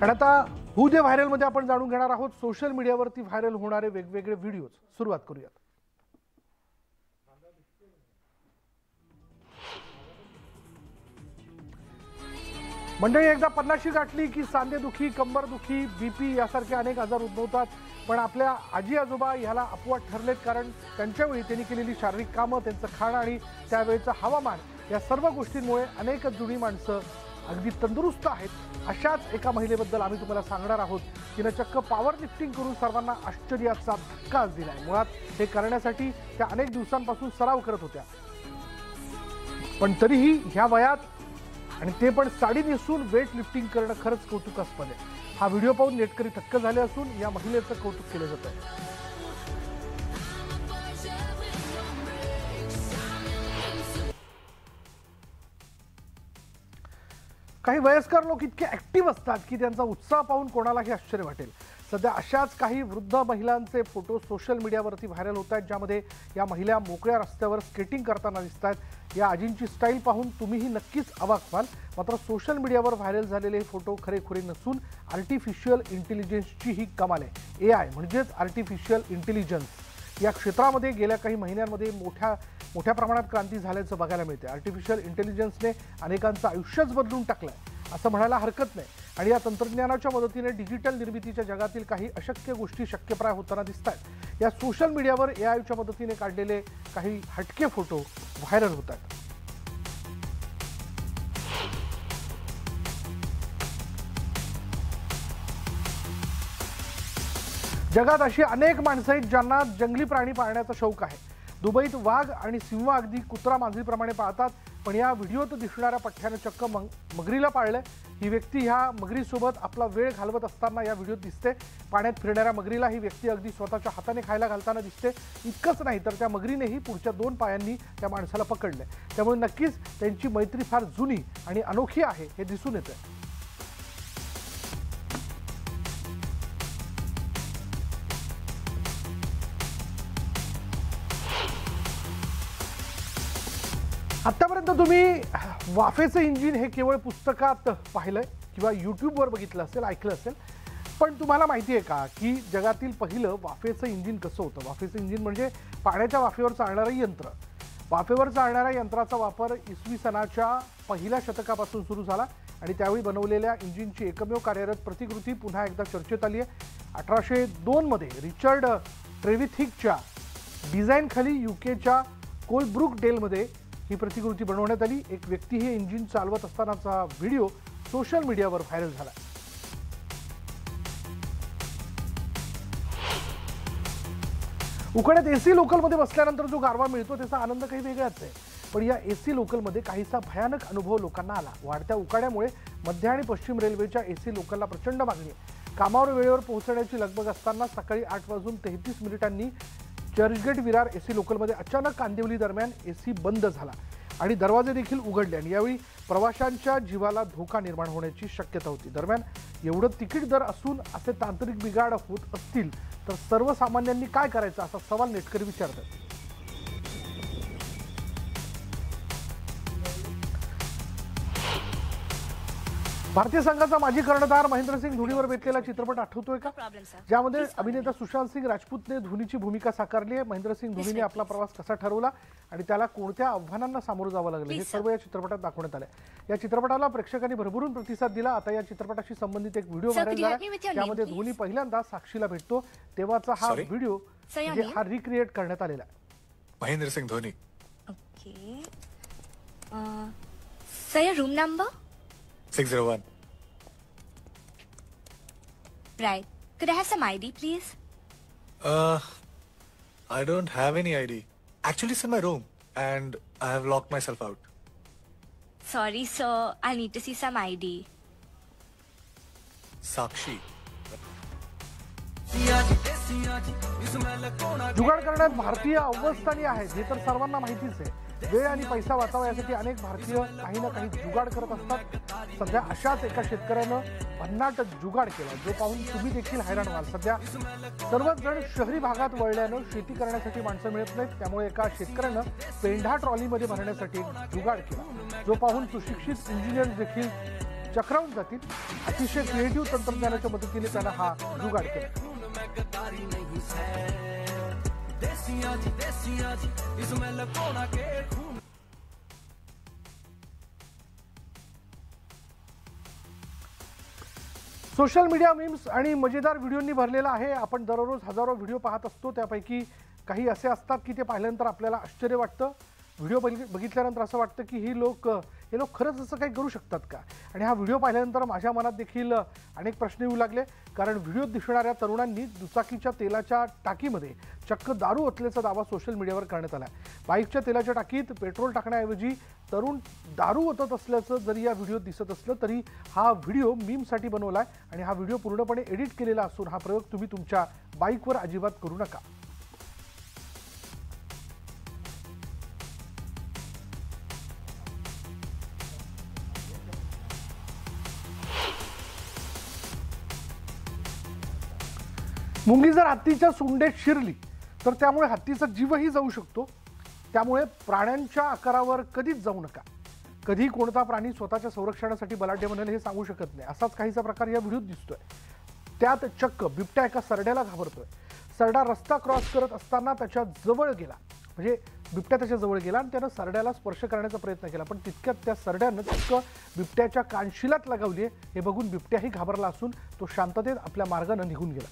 आणि आता हू दे व्हायरल मध्ये आपण जाणून घेणार आहोत सोशल मीडियावरती व्हायरल होणारे वेगवेगळे व्हिडिओज। सुरुवात करूयात। मंडळी, एकदा 50शी गाठली की सांधेदुखी, कंबरदुखी, बीपी यासारखे अनेक आजार उद्भवतात। पण आपल्या आजी आजोबा ह्याला अपवाद ठरलेत, कारण त्यांच्या वेळी त्यांनी केलेली शारीरिक कामं, त्यांचं खाणं आणि त्यावेळेचं हवामान या सर्व गोष्टींमुळे अनेक जुनी माणसं अगदी तंदुरुस्त आहेत। अशाच एका महिलेबद्दल आम्ही तुम्हाला सांगणार आहोत। तिने चक्क पॉवर लिफ्टिंग करून सर्वांना आश्चर्याचा धक्काच दिलाय। मुळात हे करण्यासाठी त्या अनेक दिवसांपासून सराव करत होत्या, पण तरीही ह्या वयात आणि ते पण साडी नेसून वेट लिफ्टिंग करणं खरंच कौतुकास्पद आहे। हा व्हिडिओ पाहून नेटकरी थक्क झाले असून या महिलेचं कौतुक केलं जात आहे। काही वयस्कर लोक इतके ऍक्टिव्ह असतात की त्यांचा उत्साह पाहून कोणालाही आश्चर्य वाटेल। सध्या अशाच काही वृद्ध महिलांचे फोटो सोशल मीडियावरती व्हायरल होत आहेत, ज्यामध्ये या महिला मोकळ्या रस्त्यावर स्केटिंग करताना दिसत आहेत। या आजींची स्टाईल पाहून तुम्हीही नक्कीच अवाक व्हाल। मात्र सोशल मीडियावर व्हायरल झालेले हे फोटो खरेखुरे नसून आर्टिफिशियल इंटेलिजन्सची ही कमाल आहे। एआय म्हणजेच आर्टिफिशियल इंटेलिजन्स या क्षेत्रामध्ये गेल्या काही महिन्यांमध्ये मोठ्या प्रमाणात क्रांती झाल्याचं बघायला मिळते। आर्टिफिशियल इंटेलिजन्सने अनेकांचं आयुष्यच बदलून टाकलंय असं म्हणायला हरकत नाही। आणि या तंत्रज्ञानाच्या मदतीने डिजिटल निर्मितीच्या जगातील काही अशक्य गोष्टी शक्यप्राय होताना दिसत आहेत। या सोशल मीडियावर एआयच्या मदतीने काढलेले काही हटके फोटो व्हायरल होत आहेत। जगात अशी अनेक माणसं आहेत ज्यांना जंगली प्राणी पाळण्याचा शौक आहे। दुबईत वाघ आणि सिंह अगदी कुत्रा मांजरीप्रमाणे पाळतात, पण या व्हिडिओत दिसणाऱ्या पठ्ठ्याने चक्क मगरीला पाळलंय। ही व्यक्ती ह्या मगरीसोबत आपला वेळ घालवत असताना या व्हिडिओत दिसते। पाण्यात फिरणाऱ्या मगरीला ही व्यक्ती अगदी स्वतःच्या हाताने खायला घालताना दिसते। इतकंच नाही तर त्या मगरीनेही पुढच्या 2 पायांनी त्या माणसाला पकडलंय। त्यामुळे नक्कीच त्यांची मैत्री फार जुनी आणि अनोखी आहे हे दिसून येतं। आतापर्यंत तुम्ही वाफेचं इंजिन हे केवळ पुस्तकात पाहिलंय किंवा यूट्यूबवर बघितलं असेल, ऐकलं असेल, पण तुम्हाला माहिती आहे का की जगातील पहिलं वाफेचं इंजिन कसं होतं? वाफेचं इंजिन म्हणजे पाण्याच्या वाफेवर चालणारं यंत्र। वाफेवर चालणाऱ्या यंत्राचा वापर इसवी सनाच्या पहिल्या शतकापासून सुरू झाला आणि त्यावेळी बनवलेल्या इंजिनची एकमेव कार्यरत प्रतिकृती पुन्हा एकदा चर्चेत आली आहे। 1802 मध्ये रिचर्ड ट्रेव्हिथिकच्या डिझाईनखाली यूकेच्या कोलब्रुक डेलमध्ये ही प्रतिकृती बनवण्यात आली। एक व्यक्ती हे इंजिन चालवत असतानाचा व्हिडिओ सोशल मीडियावर व्हायरल झाला। उकड्यात एसी लोकलमध्ये बसल्यानंतर जो गारवा मिळतो त्याचा आनंद काही वेगळाच आहे, पण या एसी लोकलमध्ये काहीसा भयानक अनुभव लोकांना आला। वाढत्या उकाड्यामुळे मध्य आणि पश्चिम रेल्वेच्या एसी लोकलला प्रचंड मागणी आहे। कामावर वेळेवर पोहोचण्याची लगबग असताना सकाळी 8:33 चर्चगेट विरार एसी लोकलमध्ये अचानक कांदिवली दरम्यान एसी बंद झाला आणि दरवाजे देखील उघडले आणि यावेळी प्रवाशांच्या जीवाला धोका निर्माण होण्याची शक्यता होती। दरम्यान एवढं तिकीट दर असून असे तांत्रिक बिघाड होत असतील तर सर्वसामान्यांनी काय करायचं असा सवाल नेटकरी विचारतात। भारतीय संघाचा माजी कर्णधार महेंद्रसिंग धोनीवर बेतलेला चित्रपट आठवतोय का? ज्यामध्ये अभिनेता सुशांत सिंग राजपूतने धोनीची भूमिका साकारली आहे। महेंद्रसिंग धोनीने आपला प्रवास कसा ठरवला आणि त्याला कोणत्या आव्हानांना सामोरं जावं लागलं हे सर्व या चित्रपटात दाखवण्यात आले। या चित्रपटाला प्रेक्षकांनी भरभरून प्रतिसाद दिला। आता या चित्रपटाशी संबंधित एक व्हिडिओ व्हायरल झाला, त्यामध्ये धोनी पहिल्यांदा साक्षीला भेटतो तेव्हाचा हा व्हिडिओ हा रिक्रिएट करण्यात आलेला आहे। Mahendra Singh Dhoni. Okay, sir room number 601. Right. Could I have some ID, please? I don't have any ID. Actually, it's in my room, and I have locked myself out. Sorry, sir. I'll need to see some ID. Sakshi. जुगाड करण्यात भारतीय अव्वलस्थानी आहेत हे तर सर्वांना माहितीच आहे। वेळ आणि पैसा वाचावा यासाठी अनेक भारतीय काही ना काही जुगाड करत असतात। सध्या अशाच एका शेतकऱ्यानं भन्नाट जुगाड केला, जो पाहून तुम्ही देखील हैराण व्हाल। सध्या सर्वच जण शहरी भागात वळल्यानं शेती करण्यासाठी माणसं मिळत नाहीत, त्यामुळे एका शेतकऱ्यानं पेंढा ट्रॉलीमध्ये भरण्यासाठी एक जुगाड केला, जो पाहून सुशिक्षित इंजिनियर देखील चक्रावून जातील. अतिशय क्रिएटिव्ह तंत्रज्ञानाच्या मदतीने त्यानं हा जुगाड केला. सोशल मीडिया मीम्स आणि मजेदार व्हिडिओंनी भरलेला आहे. आपण दररोज हजारो व्हिडिओ पाहत असतो. त्यापैकी काही असे असतात की ते पाहिल्यानंतर आपल्याला आश्चर्य वाटतं. व्हिडिओ बघितल्यानंतर असं वाटतं की हे लोक खरंच असं काही करू शकतात का. आणि हा व्हिडिओ पाहिल्यानंतर माझ्या मनात देखील अनेक प्रश्न येऊ लागले. कारण व्हिडिओत दिसणाऱ्या तरुणांनी दुचाकीच्या तेलाच्या टाकीमध्ये चक्क दारू ओतल्याचा दावा सोशल मीडियावर करण्यात आला. बाईकच्या तेलाच्या टाकीत पेट्रोल टाकण्याऐवजी तरुण दारू ओतत असल्याचं जरी या व्हिडिओत दिसत असलं तरी हा व्हिडिओ मीमसाठी बनवला आहे. आणि हा व्हिडिओ पूर्णपणे एडिट केलेला असून हा प्रयोग तुम्ही तुमच्या बाईकवर अजिबात करू नका. मुंगी जर हत्तीच्या सोंडेत शिरली तर त्यामुळे हत्तीचा जीवही जाऊ शकतो. त्यामुळे प्राण्यांच्या आकारावर कधीच जाऊ नका. कधी कोणता प्राणी स्वतःच्या संरक्षणासाठी बलाढ्य बनेल हे सांगू शकत नाही. असाच काहीचा प्रकार या व्हिडिओत दिसतोय. त्यात चक्क बिबट्या एका सरड्याला घाबरतोय. सरडा रस्ता क्रॉस करत असताना त्याच्या जवळ गेला. म्हणजे बिबट्या त्याच्या जवळ गेला आणि त्यानं सरड्याला स्पर्श करण्याचा प्रयत्न केला. पण तितक्यात त्या सरड्यानं चक्क बिबट्याच्या कानशिलात लगावली. हे बघून बिबट्याही घाबरला असून तो शांततेत आपल्या मार्गानं निघून गेला.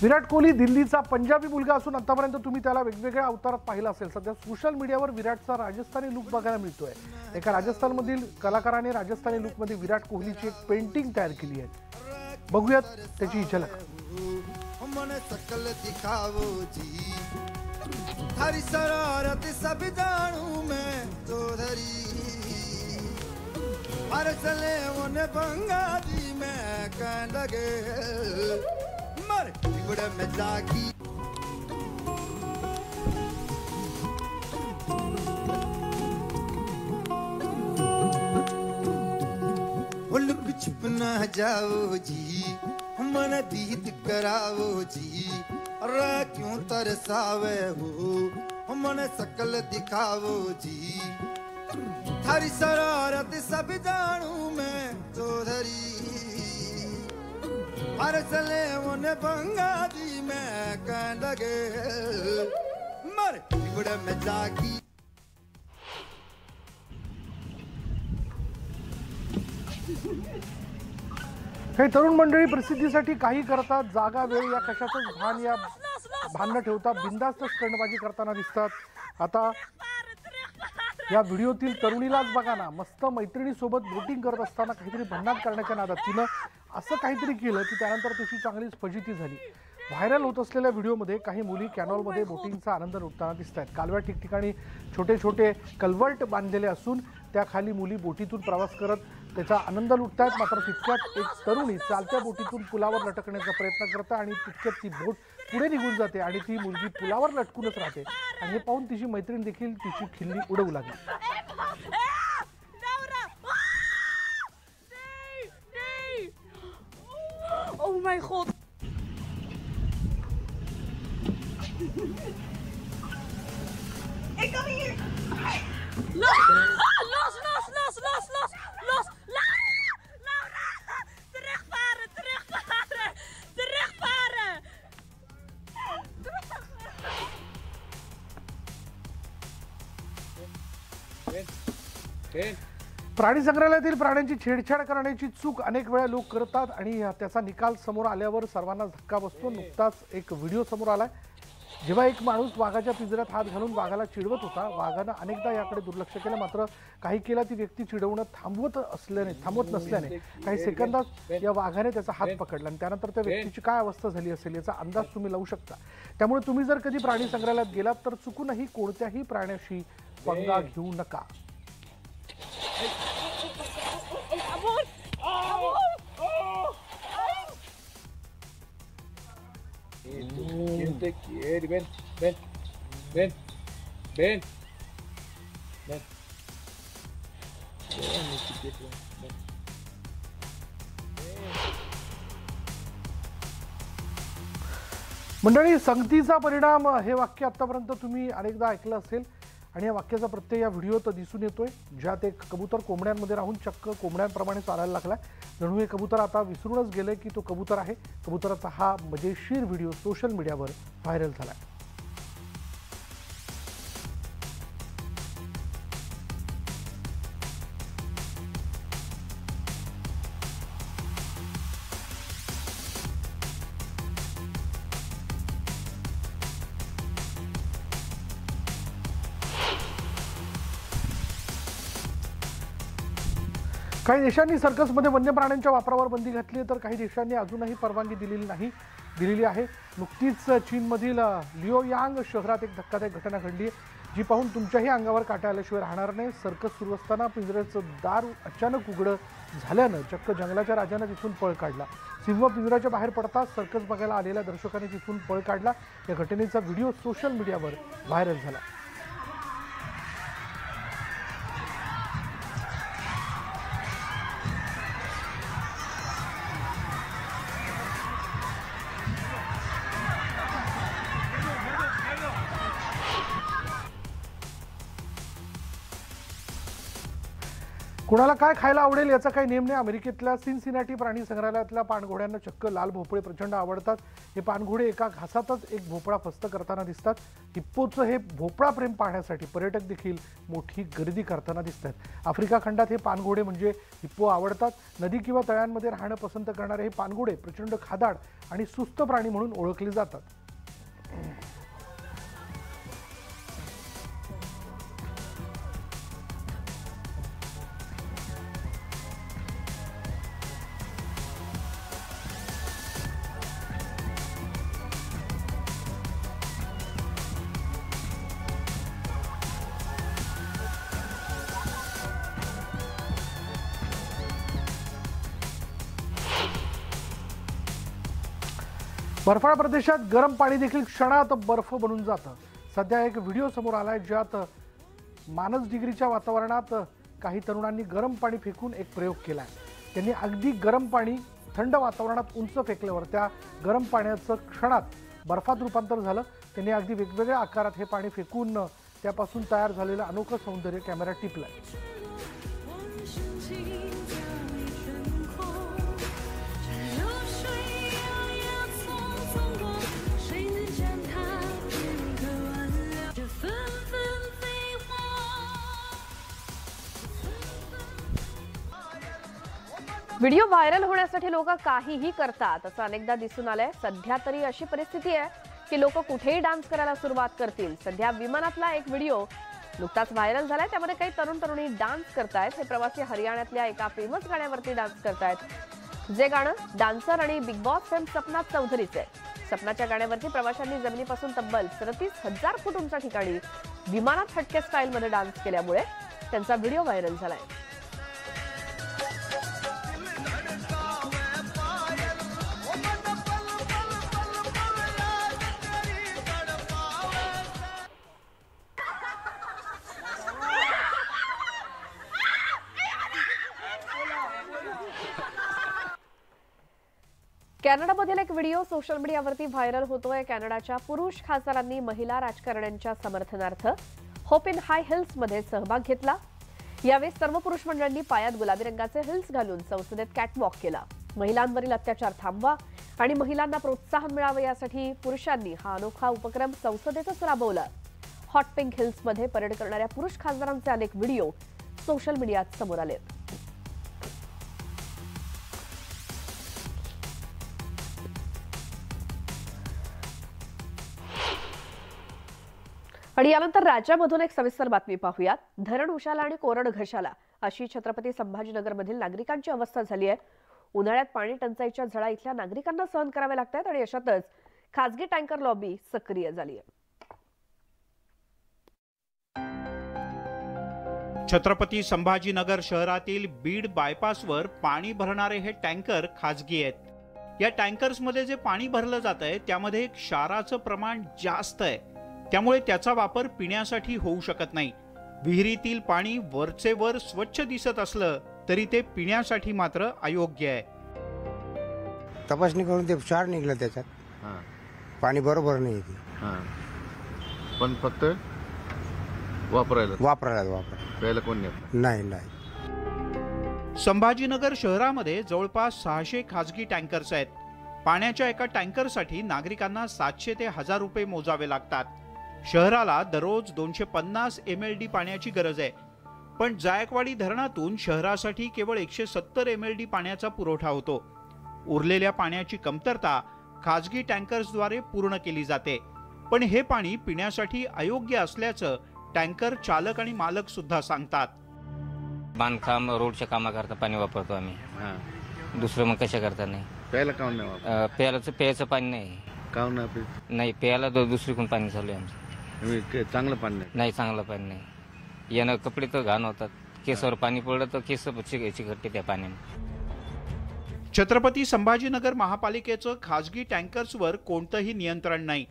विराट कोहली दिल्लीचा पंजाबी मुलगा असून आतापर्यंत तुम्ही त्याला वेगवेगळ्या अवतारात पाहिलं असेल. सध्या सोशल मीडियावर विराटचा राजस्थानी लुक बघायला मिळतोय. एका राजस्थानमधील कलाकाराने राजस्थानी लुकमध्ये विराट कोहलीची एक पेंटिंग तयार केली आहे. बघूयात त्याची झलक. छुप ना जाओ जी, मन दीद कराओ जी, अरे क्यों तरसावे हो, मन सकल दिखाओ जी, थारी शरारत सब जानू मैं चौधरी, हर चले उन्हें बंगा दी मैं कह लगे मर बिगड़ में जागी. काही तरुण मंडळी प्रसिद्धीसाठी काही करतात. जागा वेळ या कशाचंच भान न ठेवता बिनधास्त स्टंटबाजी करताना दिसतात. आता या व्हिडिओतील तरुणीलाच बघा ना, मस्त मैत्रिणीसोबत बोटिंग करत असताना काहीतरी भन्नाट करण्याच्या नादात तिनं असं काहीतरी केलं की त्यानंतर त्याची चांगलीच फजिती झाली. व्हायरल होत असलेल्या व्हिडिओमध्ये काही मुली कॅनॉलमध्ये बोटिंगचा आनंद लुटताना दिसत आहेत. कालव्या ठिकठिकाणी छोटे छोटे कल्वर्ट बांधलेले असून त्याखाली मुली बोटीतून प्रवास करत त्याचा आनंद लुटतायत. मात्र तितक्यात एक तरुणी चालत्या बोटीतून पुलावर लटकण्याचा प्रयत्न करते आणि तितक्यात ती बोट पुढे निघून जाते आणि ती मुलगी पुलावर लटकूनच राहते. आणि हे पाहून तिची मैत्रीण देखील तिची खिल्ली उडवू लागली. Oh my god. Ik kom hier. Los, los, los, los, los, los, los. Laura, terugvaren, terugvaren, terugvaren. प्राणी संग्रहालयातील प्राण्यांची छेडछाड करण्याची चूक अनेक वेळा लोक करतात आणि त्याचा निकाल समोर आल्यावर सर्वांना धक्का बसतो. नुकताच एक व्हिडिओ समोर आलाय जेव्हा एक माणूस वाघाच्या पिंजऱ्यात हात घालून वाघाला चिडवत होता. वाघानं अनेकदा याकडे दुर्लक्ष केलं. मात्र काही केला ती व्यक्ती चिडवणं थांबवत नसल्याने काही सेकंदात या वाघाने त्याचा हात पकडला आणि त्यानंतर त्या व्यक्तीची काय अवस्था झाली असेल याचा अंदाज तुम्ही लावू शकता. त्यामुळे तुम्ही जर कधी प्राणी संग्रहालयात गेलात तर चुकूनही कोणत्याही प्राण्याशी पंगा घेऊ नका. Siente, quiere, ven, ven, ven, ven, ven. Ven, mi chiquito, ven. मंडळी, संगतीचा परिणाम हे वाक्य आतापर्यंत तुम्ही अनेकदा ऐकलं असेल आणि या वाक्याचा प्रत्यय या व्हिडिओत दिसून येतोय, ज्यात एक कबूतर कोंबड्यांमध्ये राहून चक्क कोंबड्यांप्रमाणे चालायला लागलाय. जणू हे कबूतर आता विसरूनच गेले की तो कबूतर आहे. कबुतराचा हा मजेशीर व्हिडिओ सोशल मीडियावर व्हायरल झालाय. काही देशांनी सर्कसमध्ये वन्य प्राण्यांच्या वापरावर बंदी घातली आहे, तर काही देशांनी अजूनही परवानगी दिलेली आहे. नुकतीच चीनमधील लिओयांग शहरात एक धक्कादायक घटना घडली आहे, जी पाहून तुमच्याही अंगावर काटा आल्याशिवाय राहणार नाही. सर्कस सुरू असताना पिंजऱ्याचं दार अचानक उघडं झाल्यानं चक्क जंगलाच्या राजानं तिथून पळ काढला. सिंह पिंजऱ्याच्या बाहेर पडताच सर्कस बघायला आलेल्या दर्शकांनी तिथून पळ काढला. या घटनेचा व्हिडिओ सोशल मीडियावर व्हायरल झाला. कुणाला काय खायला आवडेल याचा काही नेम नाही. अमेरिकेतल्या सिनसिनाटी प्राणी संग्रहालयातल्या पाणघोड्यांना चक्क लाल भोपळे प्रचंड आवडतात. हे पाणघोडे एका घासातच एक भोपळा फस्त करताना दिसतात. हिप्पोचं हे भोपळा प्रेम पाहण्यासाठी पर्यटक देखील मोठी गर्दी करताना दिसतात. आफ्रिका खंडात हे पाणघोडे म्हणजे हिप्पो आवडतात. नदी किंवा तळ्यांमध्ये राहणं पसंत करणारे हे पाणघोडे प्रचंड खादाड आणि सुस्त प्राणी म्हणून ओळखले जातात. बर्फाळ प्रदेशात गरम पाणी देखील क्षणात बर्फ बनून जातं. सध्या एक व्हिडिओ समोर आलाय, ज्यात -डिग्रीच्या वातावरणात काही तरुणांनी गरम पाणी फेकून एक प्रयोग केलाय. त्यांनी अगदी गरम पाणी थंड वातावरणात उंच फेकल्यावर त्या गरम पाण्याचं क्षणात बर्फात रूपांतर झालं. त्यांनी अगदी वेगवेगळ्या आकारात हे पाणी फेकून त्यापासून तयार झालेलं अनोखं सौंदर्य कॅमेऱ्यात टिपलंय. व्हिडिओ व्हायरल होण्यासाठी लोक काहीही करतात असं अनेकदा दिसून आलंय. सध्या तरी अशी परिस्थिती आहे की लोक कुठेही डान्स करायला सुरुवात करतील. सध्या विमानातला एक व्हिडिओ नुकताच व्हायरल झालाय. त्यामध्ये काही तरुण तरुणी डान्स करतायत. हे प्रवासी हरियाणातल्या एका फेमस गाण्यावरती डान्स करतायत. जे गाणं डान्सर आणि बिग बॉस फेम सपना चौधरीचे. सपनाच्या गाण्यावरती प्रवाशांनी जमिनीपासून तब्बल 37,000 फूट उंच ठिकाणी विमानात हटके स्टाईलमध्ये डान्स केल्यामुळे त्यांचा व्हिडिओ व्हायरल झालाय. कॅनडामधील एक व्हिडिओ सोशल मीडियावरती व्हायरल होतोय. कॅनडाच्या पुरुष खासदारांनी महिला राजकारण्यांच्या समर्थनार्थ होप इन हाय हिल्स मध्ये सहभाग घेतला. यावेळी सर्व पुरुष मंडळींनी पायात गुलाबी रंगाचे हिल्स घालून संसदेत कॅटवॉक केला. महिलांवरील अत्याचार थांबवा आणि महिलांना प्रोत्साहन मिळावे यासाठी पुरुषांनी हा अनोखा उपक्रम संसदेतच राबवला. हॉट पिंक हिल्स मध्ये परेड करणाऱ्या पुरुष खासदारांचे अनेक व्हिडिओ सोशल मीडियात समोर आले. आणि यानंतर राज्यामधून एक सविस्तर बातमी पाहूयात. धरण उशाला आणि कोरड घशाला अशी छत्रपती संभाजीनगरमधील नागरिकांची अवस्था झाली आहे. उन्हाळ्यात पाणी टंचाईच्या झळा इथल्या नागरिकांना सहन कराव्या लागतात आणि अशातच खासगी टँकर लॉबी सक्रिय झाली आहे. छत्रपती संभाजीनगर शहरातील बीड बायपासवर पाणी भरणारे हे टँकर खासगी आहेत. या टँकर्समध्ये जे पाणी भरलं जात आहे त्यामध्ये क्षाराचं प्रमाण जास्त आहे. त्यामुळे त्याचा वापर पिण्यासाठी होऊ शकत नाही. विहिरीतील पाणी वरचे वर स्वच्छ दिसत असलं तरी ते पिण्यासाठी मात्र अयोग्य आहे. तपासणी करून ते क्षार निघलं त्याच्यात. पाणी बरोबर नाही येते. हां, पण फक्त वापरायला प्यायला कोण नाही. नाही. संभाजीनगर शहरामध्ये जवळपास 600 खासगी टँकर्स आहेत. पाण्याच्या एका टँकरसाठी नागरिकांना 700 ते 1000 रुपये मोजावे लागतात. शहराला दररोज 250 MLD पाण्याची गरज आहे. पण जायकवाडी धरणातून शहरासाठी केवळ 170 MLD पाण्याचा पुरवठा होतो. उरलेल्या पाण्याची कमतरता खासगी टँकर्सद्वारे पूर्ण केली जाते. पण हे पाणी पिण्यासाठी अयोग्य असल्याचं टँकर चालक आणि मालक सुद्धा सांगतात. बांधकाम रोडच्या कामाकरता पाणी वापरतो आम्ही. दुसरं मग कशा करता नाही. प्यायला काऊन नाही प्यायचं पाणी नाही. काऊन नाही प्यायला दुसरीकडून पाणी चालू आहे आमचं. चांगलं पाणी नाही. चांगलं पाणी नाही. यानं कपडे तर घाण होतात. केसावर पाणी पडलं तर केस चिकटते त्या पाण्याने. छत्रपती संभाजीनगर महापालिकेचं खासगी टँकर्सवर कोणतंही नियंत्रण नाही.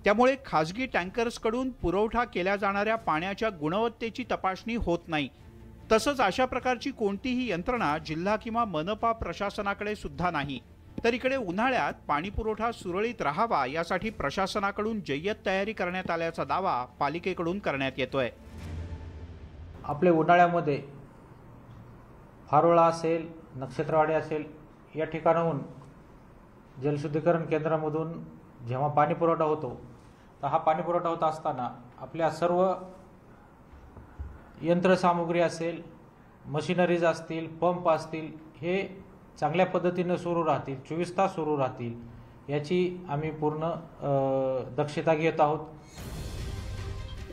त्यामुळे खासगी टँकर्सकडून पुरवठा केल्या जाणाऱ्या पाण्याच्या गुणवत्तेची तपासणी होत नाही. तसंच अशा प्रकारची कोणतीही यंत्रणा जिल्हा किंवा मनपा प्रशासनाकडे सुद्धा नाही. तर इकडे उन्हाळ्यात पाणी पुरवठा सुरळीत राहावा यासाठी प्रशासनाकडून जय्यत तयारी करण्यात आल्याचा दावा पालिकेकडून करण्यात येतोय. आपले उन्हाळ्यामध्ये फारोळा असेल, नक्षत्रवाडी असेल या ठिकाणाहून जलशुद्धीकरण केंद्रामधून जेव्हा पाणी पुरवठा होतो तर हा पाणी पुरवठा होत असताना आपल्या सर्व यंत्रसामुग्री असेल, मशिनरीज असतील, पंप असतील, हे चांगल्या पद्धतीनं सुरू राहतील, 24 तास सुरू राहतील याची आम्ही पूर्ण दक्षता घेत आहोत.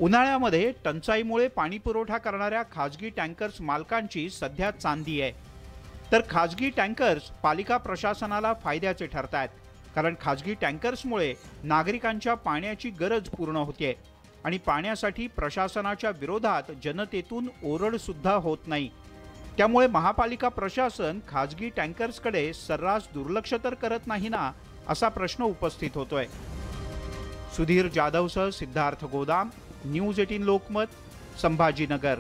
उन्हाळ्यामध्ये टंचाईमुळे पाणी पुरवठा करणाऱ्या खासगी टँकर्स मालकांची सध्या चांदी आहे. तर खासगी टँकर्स पालिका प्रशासनाला फायद्याचे ठरत आहेत. कारण खासगी टँकर्समुळे नागरिकांच्या पाण्याची गरज पूर्ण होते आणि पाण्यासाठी प्रशासनाच्या विरोधात जनतेतून ओरड सुद्धा होत नाही. त्यामुळे महापालिका प्रशासन खासगी टँकर्सकडे सर्रास दुर्लक्ष तर करत नाही ना, असा प्रश्न उपस्थित होतोय. सुधीर जाधवसह सिद्धार्थ गोदाम, न्यूज 18 लोकमत, संभाजीनगर.